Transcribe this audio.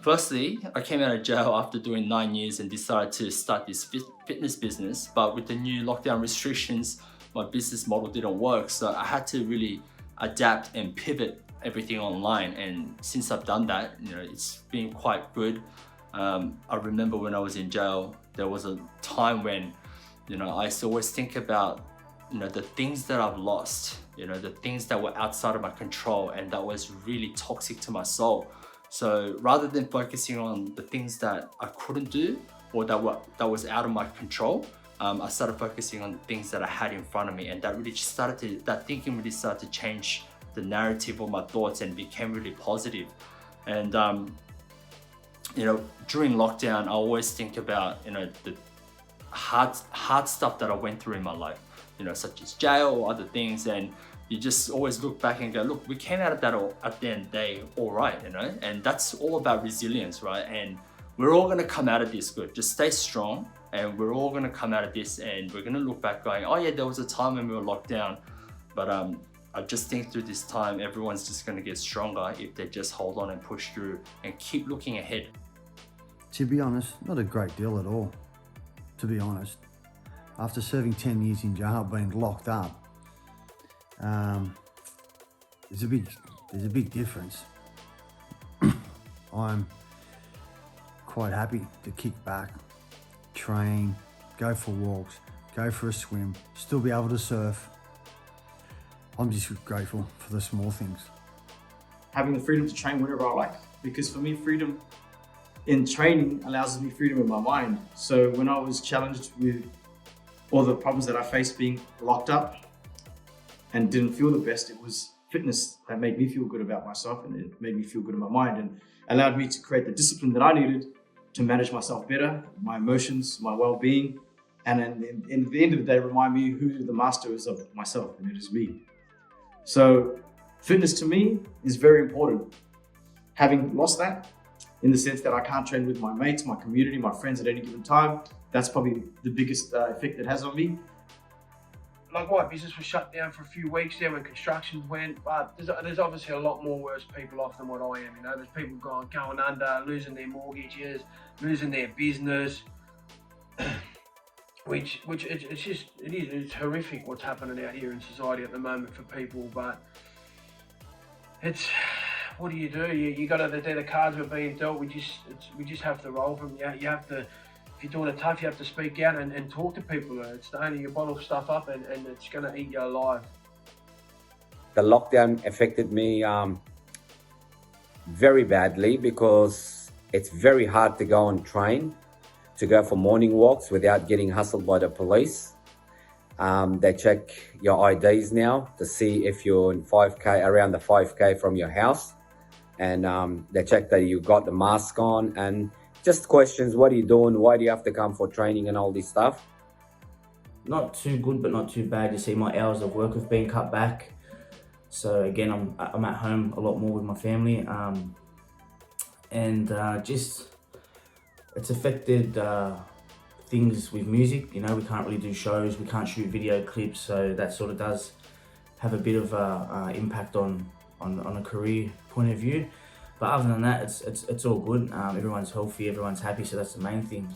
firstly, I came out of jail after doing 9 years and decided to start this fitness business. But with the new lockdown restrictions, my business model didn't work. So I had to really adapt and pivot everything online. And since I've done that, it's been quite good. I remember when I was in jail, there was a time when, I used to always think about, the things that I've lost, the things that were outside of my control and that was really toxic to my soul. So rather than focusing on the things that I couldn't do or that was out of my control, I started focusing on the things that I had in front of me, and that thinking really started to change the narrative of my thoughts and became really positive. And during lockdown, I always think about the hard stuff that I went through in my life, such as jail or other things, and you just always look back and go, look, we came out of that at the end of the day all right, and that's all about resilience, right? And we're all gonna come out of this good. Just stay strong, and we're all gonna come out of this, and we're gonna look back going, oh yeah, there was a time when we were locked down, but I just think through this time, everyone's just gonna get stronger if they just hold on and push through and keep looking ahead. To be honest, not a great deal at all, to be honest. After serving 10 years in jail, being locked up, there's a big difference. I'm quite happy to kick back, train, go for walks, go for a swim, still be able to surf. I'm just grateful for the small things. Having the freedom to train whenever I like, because for me, freedom in training allows me freedom in my mind. So when I was challenged with all the problems that I faced being locked up and didn't feel the best, it was fitness that made me feel good about myself, and it made me feel good in my mind and allowed me to create the discipline that I needed to manage myself better, my emotions, my well-being, and then in the end of the day, remind me who the master is of myself, and it is me. So fitness to me is very important. Having lost that, in the sense that I can't train with my mates, my community, my friends at any given time, that's probably the biggest effect it has on me. Like my business was shut down for a few weeks there when construction went, but there's obviously a lot more worse people off than what I am. There's people going under, losing their mortgages, losing their business, which it's horrific what's happening out here in society at the moment for people. But what do? You got to, the cards we're being dealt. We just have to roll from. You have to. If you're doing it tough, you have to speak out and talk to people. It's only you bottle stuff up and it's going to eat you alive. The lockdown affected me very badly because it's very hard to go and train, to go for morning walks without getting hustled by the police. They check your IDs now to see if you're in 5K, around the 5K from your house. And they check that you got the mask on, and just questions, what are you doing? Why do you have to come for training and all this stuff? Not too good, but not too bad. You see, my hours of work have been cut back. So again, I'm at home a lot more with my family. Just, it's affected things with music. We can't really do shows, we can't shoot video clips. So that sort of does have a bit of impact on a career point of view. But other than that, it's all good. Everyone's healthy, everyone's happy, so that's the main thing.